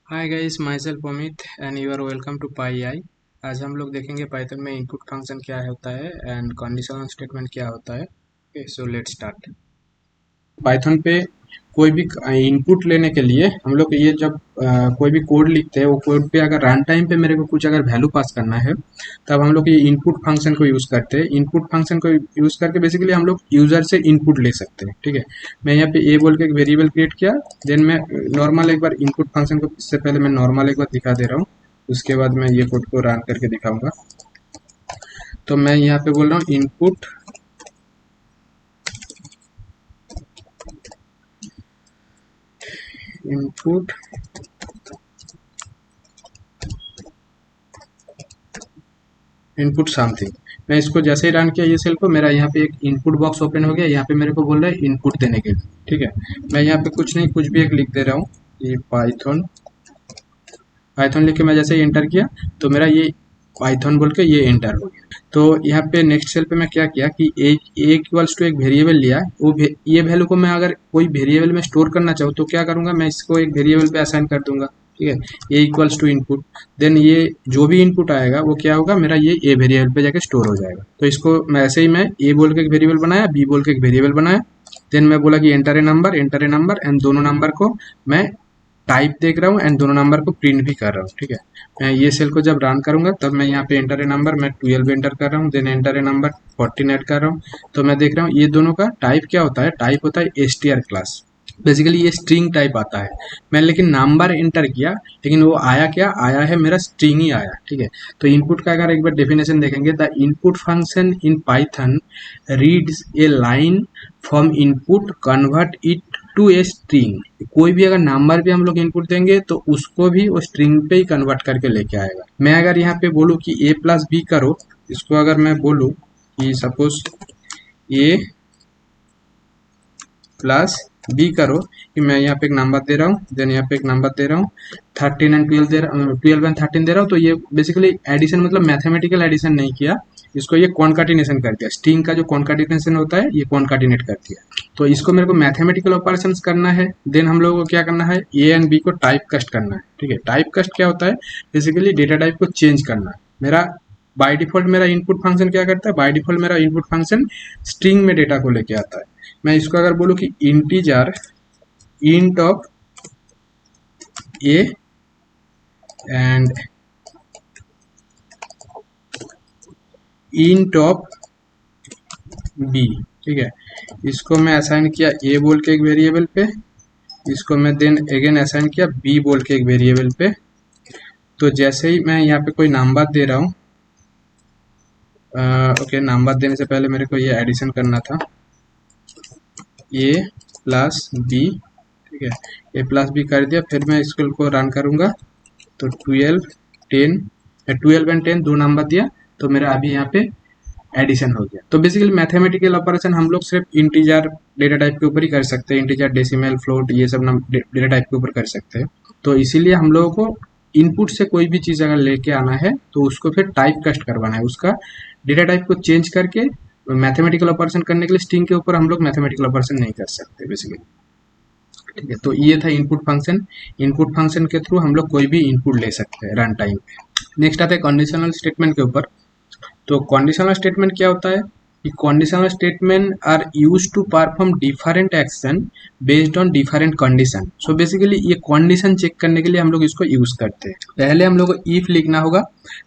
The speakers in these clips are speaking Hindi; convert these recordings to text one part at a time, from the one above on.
Hi guys, myself Amit and you are welcome to pi I. आज हम लोग देखेंगे पाइथन में इनपुट फंक्शन क्या होता है एंड कंडीशनल स्टेटमेंट क्या होता है। Okay, so let's start. Python पे कोई भी इनपुट लेने के लिए हम लोग ये जब कोई भी कोड लिखते हैं, वो कोड पे अगर रन टाइम पे मेरे को कुछ अगर वैल्यू पास करना है, तब हम लोग ये इनपुट फंक्शन को यूज़ करते हैं। इनपुट फंक्शन को यूज़ करके बेसिकली हम लोग यूज़र से इनपुट ले सकते हैं। ठीक है, मैं यहाँ पे ए बोल के एक वेरिएबल क्रिएट किया। देन मैं नॉर्मल एक बार इनपुट फंक्शन को, इससे पहले मैं नॉर्मल एक बार दिखा दे रहा हूँ, उसके बाद मैं ये कोड को रन करके दिखाऊंगा। तो मैं यहाँ पे बोल रहा हूँ इनपुट इनपुट इनपुट समथिंग। मैं इसको जैसे ही रन किया ये सेल को, मेरा यहाँ पे एक इनपुट बॉक्स ओपन हो गया। यहाँ पे मेरे को बोल रहा है इनपुट देने के लिए। ठीक है, मैं यहाँ पे कुछ नहीं, कुछ भी एक लिख दे रहा हूँ, ये पाइथन। पाइथन लिख के मैं जैसे ही एंटर किया तो मेरा ये पाइथन बोल के ये एंटर हो गया। तो यहाँ पे नेक्स्ट सेल पे मैं क्या किया कि ए इक्वल्स टू एक वेरिएबल लिया। ये वैल्यू को मैं अगर कोई वेरिएबल में स्टोर करना चाहूँ तो क्या करूँगा, मैं इसको एक वेरिएबल पे असाइन कर दूंगा। ठीक है, ए इक्वल्स टू इनपुट। देन ये जो भी इनपुट आएगा वो क्या होगा, मेरा ये ए वेरिएबल पे जाके स्टोर हो जाएगा। तो इसको मैं ऐसे ही मैं ए बोल के एक वेरिएबल बनाया, बी बोल के एक वेरिएबल बनाया। देन मैं बोला कि एंटर ए नंबर एंड दोनों नंबर को मैं टाइप देख रहा हूँ एंड दोनों नंबर को प्रिंट भी कर रहा हूँ। ठीक है, मैं ये सेल को जब रन करूंगा तब मैं यहाँ पे एंटर ए नंबर, मैं 12 एंटर कर रहा हूँ। Then enter a number 14 add कर रहा हूँ। तो मैं देख रहा हूँ ये दोनों का टाइप क्या होता है, टाइप होता है str क्लास। बेसिकली ये स्ट्रिंग टाइप आता है। मैं लेकिन नंबर एंटर किया, लेकिन वो आया क्या आया है, मेरा स्ट्रिंग ही आया। ठीक है, तो इनपुट का अगर एक बार डेफिनेशन देखेंगे, the input function in Python reads a line from input convert it to a string. कोई भी अगर नंबर भी हम लोग इनपुट देंगे तो उसको भी वो स्ट्रिंग पे ही कन्वर्ट करके लेके आएगा। मैं अगर यहाँ पे बोलूँ कि ए प्लस बी करो, इसको अगर मैं बोलूँ कि सपोज ए प्लस बी करो, कि मैं यहाँ पे एक नंबर दे रहा हूँ, देन यहाँ पे एक नंबर दे रहा हूँ, 13 एंड 12 दे रहा हूँ, 12 एंड 13 दे रहा हूँ। तो ये बेसिकली एडिशन, मतलब मैथमेटिकल एडिशन नहीं किया, इसको ये कॉन्काटिनेशन कर दिया। स्ट्रिंग का जो कॉन्काटिनेशन होता है ये कॉन्काटिनेट कर दिया। तो इसको मेरे को मैथमेटिकल ऑपरेशन करना है। देन हम लोगों को क्या करना है, ए एंड बी को टाइप कास्ट करना है। ठीक है, टाइप कास्ट क्या होता है, बेसिकली डेटा टाइप को चेंज करना है। मेरा बाय डिफॉल्ट मेरा इनपुट फंक्शन क्या करता है, बाय डिफॉल्ट मेरा इनपुट फंक्शन स्ट्रिंग में डेटा को लेके आता है। मैं इसको अगर बोलूँ कि integer int of A and int of B, ठीक है, इसको मैं असाइन किया ए बोल के एक वेरिएबल पे, इसको मैं देन अगेन असाइन किया बी बोल के एक वेरिएबल पे। तो जैसे ही मैं यहाँ पे कोई नंबर दे रहा हूँ, ओके, नंबर देने से पहले मेरे को ये एडिशन करना था, ए प्लस बी। ठीक है, ए प्लस बी कर दिया। फिर मैं इसको रन करूंगा तो 12 एंड 10 दो नंबर दिया, तो मेरा अभी यहाँ पे एडिशन हो गया। तो बेसिकली मैथमेटिकल ऑपरेशन हम लोग सिर्फ इंटीजर डेटा टाइप के ऊपर ही कर सकते हैं, इंटीजर, डेसिमल, फ्लोट, ये सब डेटा टाइप के ऊपर कर सकते हैं। तो इसीलिए हम लोगों को इनपुट से कोई भी चीज़ अगर लेके आना है तो उसको फिर टाइप कास्ट करवाना है, उसका डेटा टाइप को चेंज करके मैथमेटिकल ऑपरेशन करने के लिए स्ट्रिंग के ऊपर हम लोग मैथमेटिकल ऑपरेशन नहीं कर सकते बेसिकली। ठीक है, तो ये था इनपुट फंक्शन। इनपुट फंक्शन के थ्रू हम लोग कोई भी इनपुट ले सकते हैं रन टाइम पे। नेक्स्ट आता है कंडीशनल स्टेटमेंट के ऊपर। तो कंडीशनल स्टेटमेंट क्या होता है कि conditional statement are use to perform different action based on different condition. So basically ये कंडीशन चेक करने के लिए हम लोग इसको यूज करते हैं। पहले हम लोग को इफ लिखना होगा,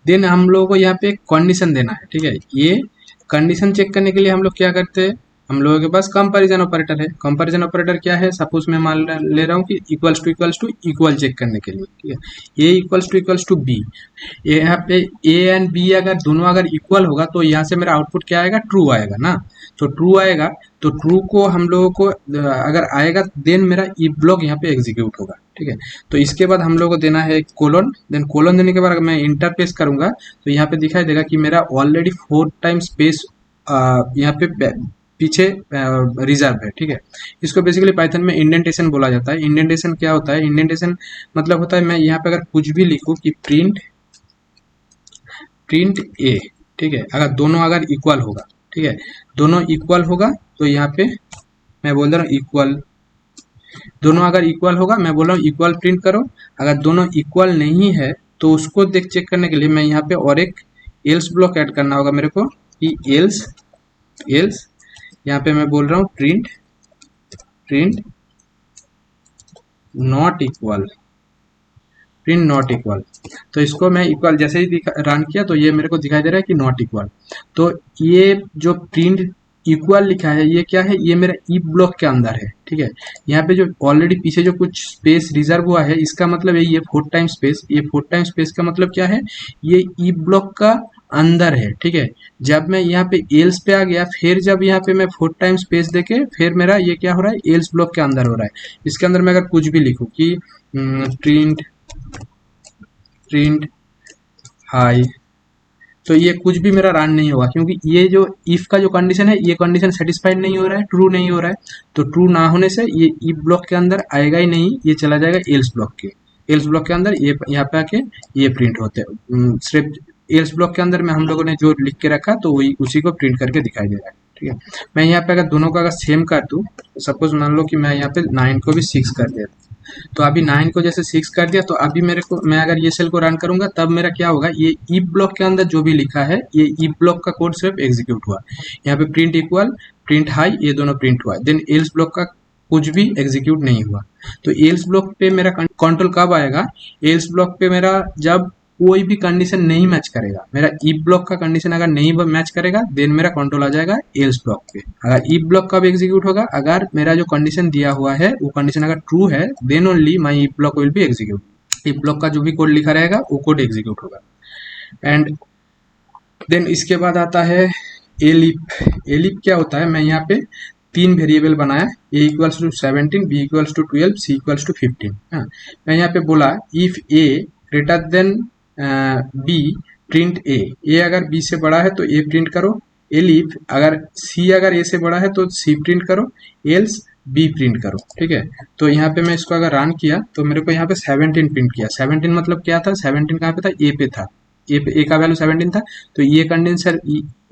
देन हम लोगों को यहाँ पे एक कंडीशन देना है। ठीक है, ये कंडीशन चेक करने के लिए हम लोग क्या करते हैं, हम लोगों के पास कंपैरिजन ऑपरेटर है। कंपैरिजन ऑपरेटर क्या है, सपोज मैं मान ले रहा हूँ कि इक्वल्स टू इक्वल चेक करने के लिए। ठीक है, ए इक्वल्स टू बी, यहाँ पे ए एंड बी अगर दोनों अगर इक्वल होगा तो यहाँ से मेरा आउटपुट क्या आएगा, ट्रू आएगा ना। तो ट्रू आएगा, तो ट्रू को हम लोगों को अगर आएगा देन मेरा इफ ब्लॉक यहाँ पे एग्जीक्यूट होगा। ठीक है, तो इसके बाद हम लोगों को देना है कोलन। देन कोलन देने के बाद अगर मैं इंटरप्रेस करूंगा तो यहाँ पे दिखाई देगा कि मेरा ऑलरेडी 4 टाइम्स स्पेस यहाँ पे पीछे रिजर्व है। ठीक है, इसको बेसिकली पाइथन में इंडेंटेशन बोला जाता है। इंडेंटेशन क्या होता है, इंडेंटेशन मतलब होता है मैं यहाँ पे अगर कुछ भी लिखूँ कि प्रिंट ए, ठीक है, अगर दोनों अगर इक्वल होगा, ठीक है, दोनों इक्वल होगा तो यहाँ पे मैं बोल रहा हूँ दोनों अगर इक्वल होगा, मैं बोल रहा हूँ इक्वल प्रिंट करो। अगर दोनों इक्वल नहीं है तो उसको चेक करने के लिए मैं यहाँ पे और एक एल्स ब्लॉक ऐड करना होगा मेरे को, कि एल्स एल्स यहाँ पे मैं बोल रहा हूँ print print not equal, print not equal. तो इसको मैं इक्वल जैसे ही रन किया तो ये मेरे को दिखाई दे रहा है कि नॉट इक्वल। तो ये जो प्रिंट इक्वल लिखा है ये क्या है, ये मेरा इफ ब्लॉक के अंदर है, ठीक है। यहाँ पे जो ऑलरेडी पीछे जो कुछ स्पेस रिजर्व हुआ है इसका मतलब है ये 4 टाइम स्पेस, ये 4 टाइम स्पेस का मतलब क्या है, ये इफ ब्लॉक का अंदर है, ठीक है। जब मैं यहाँ पे एल्स पे आ गया, फिर जब यहाँ पे मैं 4 टाइम स्पेस देके फिर मेरा ये क्या हो रहा है, एल्स ब्लॉक के अंदर हो रहा है। इसके अंदर मैं अगर कुछ भी लिखूँ कि प्रिंट प्रिंट हाई, तो ये कुछ भी मेरा रन नहीं होगा, क्योंकि ये जो इफ का जो कंडीशन है ये कंडीशन सेटिस्फाइड नहीं हो रहा है, ट्रू नहीं हो रहा है। तो ट्रू ना होने से ये इफ ब्लॉक के अंदर आएगा ही नहीं, ये चला जाएगा एल्स ब्लॉक के, एल्स ब्लॉक के अंदर ये यहाँ पे आके ये प्रिंट होते हैं। सिर्फ एल्स ब्लॉक के अंदर में हम लोगों ने जो लिख के रखा तो वही उसी को प्रिंट करके दिखाई दे रहा है, ठीक है। मैं यहाँ पे अगर दोनों का अगर सेम कर दूँ, सपोज मान लो कि मैं यहाँ पे 9 को भी 6 कर दिया, तो अभी 9 को जैसे 6 कर दिया, तो अभी मेरे को, मैं अगर ये सेल को रन करूंगा तब मेरा क्या होगा, ये इफ ब्लॉक के अंदर जो भी लिखा है ये इफ ब्लॉक का कोड सिर्फ एग्जीक्यूट हुआ। यहाँ पे प्रिंट इक्वल प्रिंट हाई ये दोनों प्रिंट हुआ, देन एल्स ब्लॉक का कुछ भी एग्जीक्यूट नहीं हुआ। तो एल्स ब्लॉक पे मेरा कंट्रोल कब आएगा, एल्स ब्लॉक पे मेरा जब कोई भी कंडीशन नहीं मैच करेगा, मेरा इफ ब्लॉक का कंडीशन अगर नहीं मैच करेगा देन मेरा कंट्रोल आ जाएगा एल्स ब्लॉक पे। अगर इफ ब्लॉक कब एग्जीक्यूट होगा, अगर मेरा जो कंडीशन दिया हुआ है वो कंडीशन अगर ट्रू है then only my if block will be execute. If block का जो भी कोड लिखा रहेगा वो कोड एग्जीक्यूट होगा। एंड देन इसके बाद आता है एलिफ। एलिफ क्या होता है, मैं यहाँ पे 3 वेरिएबल बनाया, A equals to 17, B equals to 12, C equals to 15। हाँ, मैं यहाँ पे बोला if A greater than B print A अगर बी से बड़ा है तो ए प्रिंट करो, एलिफ अगर सी अगर ए से बड़ा है तो सी प्रिंट करो, एल्स बी प्रिंट करो, ठीक है। तो यहाँ पे मैं इसको अगर रन किया तो मेरे को यहाँ पे 17 प्रिंट किया। 17 मतलब क्या था, 17 कहाँ पे था, ए पे था, ए पे ए का वैल्यू 17 था। तो ये कंडीशन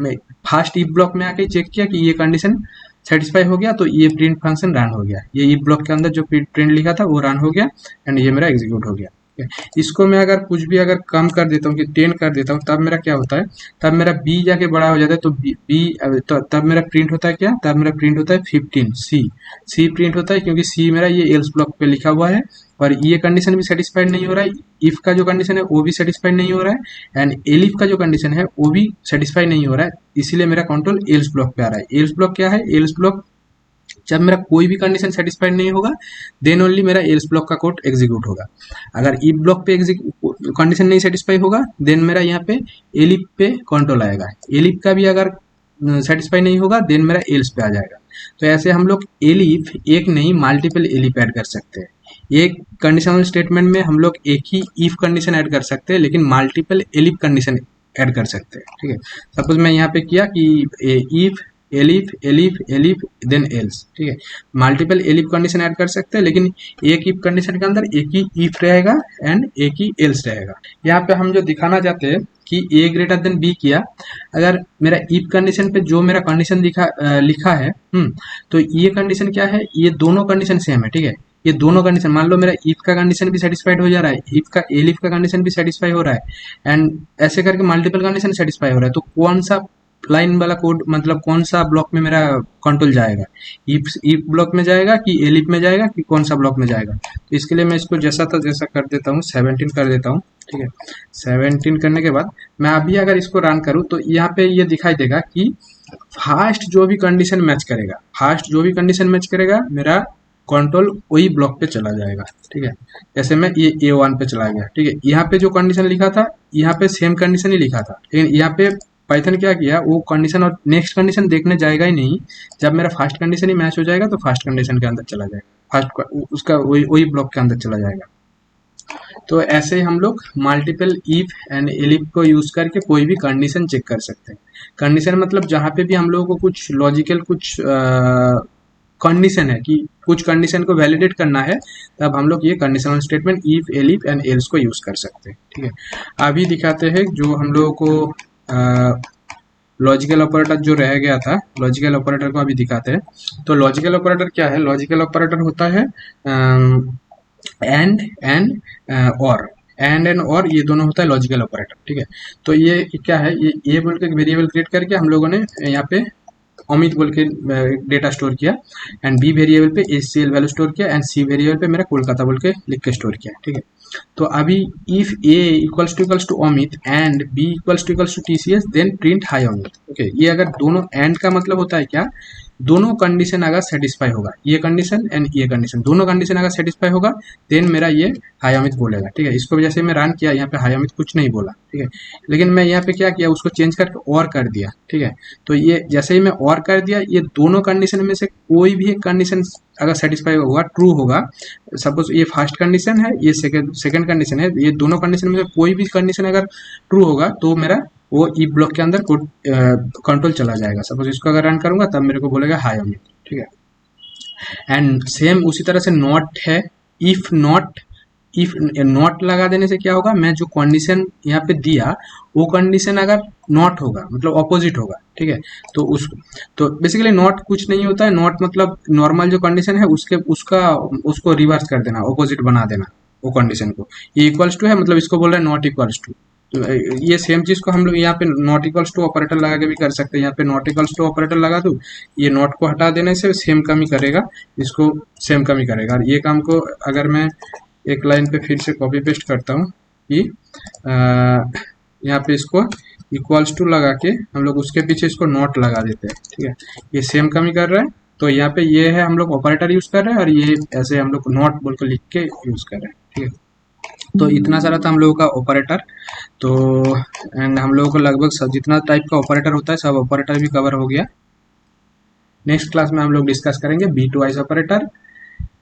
मैं फर्स्ट इफ ब्लॉक में आके चेक किया कि ये कंडीशन सेटिस्फाई हो गया, तो ये प्रिंट फंक्शन रन हो गया, ये इफ ब्लॉक के अंदर जो प्रिंट लिखा था वो रन हो गया एंड ये मेरा एग्जीक्यूट हो गया। इसको मैं अगर कुछ भी अगर कम कर देता हूँ कि 10 कर देता हूँ, तब मेरा क्या होता है, तब मेरा बी जाके बड़ा हो जाता है। तो बी तो तब मेरा प्रिंट होता है क्या, तब मेरा प्रिंट होता है 15, सी प्रिंट होता है, क्योंकि सी मेरा ये एल्स ब्लॉक पे लिखा हुआ है और ये कंडीशन भी सेटिस्फाइड नहीं हो रहा है, इफ का जो कंडीशन है वो भी सेटिस्फाइड नहीं हो रहा है एंड एलिफ का जो कंडीशन है वो भी सेटिस्फाइड नहीं हो रहा है, इसीलिए मेरा कंट्रोल एल्स ब्लॉक पे आ रहा है। एल्स ब्लॉक क्या है, एल्स ब्लॉक जब मेरा कोई भी कंडीशन सेटिस्फाइड नहीं होगा देन ओनली मेरा एल्स ब्लॉक का कोड एग्जीक्यूट होगा। अगर इफ ब्लॉक पे कंडीशन नहीं सेटिस्फाई होगा देन मेरा यहाँ पे एलिफ पे कंट्रोल आएगा, एलिफ का भी अगर सेटिस्फाई नहीं होगा देन मेरा एल्स पे आ जाएगा। तो ऐसे हम लोग एलिफ एक नहीं मल्टीपल एलिफ ऐड कर सकते हैं। एक कंडीशनल स्टेटमेंट में हम लोग एक ही इफ कंडीशन ऐड कर सकते हैं लेकिन मल्टीपल एलिफ कंडीशन ऐड कर सकते हैं, ठीक है। सपोज मैं यहाँ पे किया कि if elif elif elif then else, ठीक है। मल्टीपल एलिफ कंडीशन ऐड कर सकते हैं लेकिन एक इफ कंडीशन के अंदर एक ही इफ रहेगा एंड एक ही एल्स रहेगा। यहाँ पे हम जो दिखाना चाहते हैं कि ए ग्रेटर देन बी किया, अगर मेरा इफ कंडीशन पे जो मेरा कंडीशन लिखा है तो ये कंडीशन क्या है, ये दोनों कंडीशन सेम है, ठीक है। ये दोनों कंडीशन मान लो मेरा इफ का कंडीशन भी सेटिस्फाइड हो जा रहा है, इफ का एलिफ का कंडीशन भी सेटिस्फाई हो रहा है एंड ऐसे करके मल्टीपल कंडीशन सेटिस्फाई हो रहा है। तो कौन सा लाइन वाला कोड, मतलब कौन सा ब्लॉक में मेरा कंट्रोल जाएगा, इफ ब्लॉक में जाएगा कि एलिफ में जाएगा कि कौन सा ब्लॉक में जाएगा। तो इसके लिए मैं इसको जैसा था जैसा कर देता हूँ, 17 कर देता हूँ, ठीक है। 17 करने के बाद मैं अभी अगर इसको रन करूँ तो यहाँ पे ये दिखाई देगा कि फर्स्ट जो भी कंडीशन मैच करेगा, फर्स्ट जो भी कंडीशन मैच करेगा मेरा कंट्रोल वही ब्लॉक पे चला जाएगा, ठीक है। जैसे मैं ये A1 पे चला गया, ठीक है। यहाँ पे जो कंडीशन लिखा था यहाँ पे सेम कंडीशन ही लिखा था, लेकिन यहाँ पे पाइथन क्या किया, वो कंडीशन और नेक्स्ट कंडीशन देखने जाएगा ही नहीं। जब मेरा फर्स्ट कंडीशन ही मैच हो जाएगा तो फर्स्ट कंडीशन के अंदर चला जाएगा, फर्स्ट उसका वही ब्लॉक के अंदर चला जाएगा। तो ऐसे ही हम लोग मल्टीपल इफ एंड एलिफ को यूज करके कोई भी कंडीशन चेक कर सकते हैं। कंडीशन मतलब जहाँ पे भी हम लोगों को कुछ लॉजिकल कुछ कंडीशन है कि कुछ कंडीशन को वैलिडेट करना है, तब हम लोग ये conditional statement if elif and else को यूज कर सकते हैं, ठीक है। अभी दिखाते हैं जो हम लोगों को लॉजिकल ऑपरेटर जो रह गया था, लॉजिकल ऑपरेटर को अभी दिखाते हैं। तो लॉजिकल ऑपरेटर क्या है? लॉजिकल ऑपरेटर होता है एंड और, एंड और, ये दोनों होता है लॉजिकल ऑपरेटर, ठीक है। तो ये क्या है, ये बोल के एक वेरिएबल क्रिएट करके हम लोगों ने यहाँ पे अमित बोल के डेटा स्टोर किया, एंड बी वेरिएबल पे एचसीएल वैल्यू स्टोर किया, एंड सी वेरिएबल पे मेरा कोलकाता बोल के लिख के स्टोर किया, ठीक है। तो अभी if A equals to Amit and B equals to TCS then print hi Amit, okay. ये अगर दोनों एंड का मतलब होता है क्या, दोनों कंडीशन अगर सेटिस्फाई होगा, ये कंडीशन एंड ये कंडीशन, दोनों कंडीशन अगर सेटिस्फाई होगा देन मेरा ये हाई अमित बोलेगा, ठीक है। इसको जैसे मैं रन किया, यहाँ पे हाई अमित कुछ नहीं बोला, ठीक है। लेकिन मैं यहाँ पे क्या किया, उसको चेंज करके और कर दिया, ठीक है। तो ये जैसे ही मैं और कर दिया, ये दोनों कंडीशन में से कोई भी एक कंडीशन अगर सेटिस्फाई होगा, ट्रू होगा, सपोज ये फर्स्ट कंडीशन है, ये सेकंड कंडीशन है, ये दोनों कंडीशन में से कोई भी कंडीशन अगर ट्रू होगा तो मेरा वो ई ब्लॉक के अंदर कोड कंट्रोल चला जाएगा। सपोज इसको अगर रन करूंगा तब मेरे को बोलेगा हाई अमित, ठीक है। एंड सेम उसी तरह से नॉट है, इफ नॉट, इफ नॉट लगा देने से क्या होगा, मैं जो कंडीशन यहाँ पे दिया वो कंडीशन अगर नॉट होगा मतलब ऑपोजिट होगा, ठीक है। तो उस, तो बेसिकली नॉट कुछ नहीं होता है, नॉट मतलब नॉर्मल जो कंडीशन है उसके उसका उसको रिवर्स कर देना, ऑपोजिट बना देना वो कंडीशन को। ये इक्वल्स टू है मतलब इसको बोल रहे हैं नॉट इक्वल्स टू। तो ये सेम चीज को हम लोग यहाँ पे नॉट इक्वल्स टू ऑपरेटर लगा के भी कर सकते हैं। यहाँ पे नॉट इक्वल्स टू ऑपरेटर लगा दूं, ये नॉट को हटा देने से सेम कम ही करेगा, इसको सेम कम ही करेगा। और ये काम को अगर मैं एक लाइन पे फिर से कॉपी पेस्ट करता हूँ कि यहाँ पे इसको इक्वल्स टू लगा के हम लोग उसके पीछे इसको नॉट लगा देते हैं, ठीक है। ये सेम कम ही कर रहा है। तो यहाँ पे ये है हम लोग ऑपरेटर यूज कर रहे हैं और ये ऐसे हम लोग नॉट बोल के लिख के यूज कर रहे हैं, ठीक है। तो इतना सारा था हम लोगों का ऑपरेटर। तो एंड हम लोगों को लगभग सब जितना टाइप का ऑपरेटर होता है सब ऑपरेटर भी कवर हो गया। नेक्स्ट क्लास में हम लोग डिस्कस करेंगे bitwise operator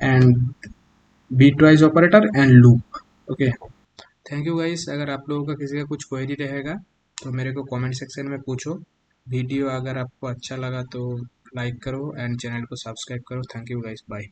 and bitwise operator and loop, okay. Thank you guys. अगर आप लोगों का किसी का कुछ क्वेरी रहेगा तो मेरे को कमेंट सेक्शन में पूछो। वीडियो अगर आपको अच्छा लगा तो लाइक करो एंड चैनल को सब्सक्राइब करो। Thank you guys, bye.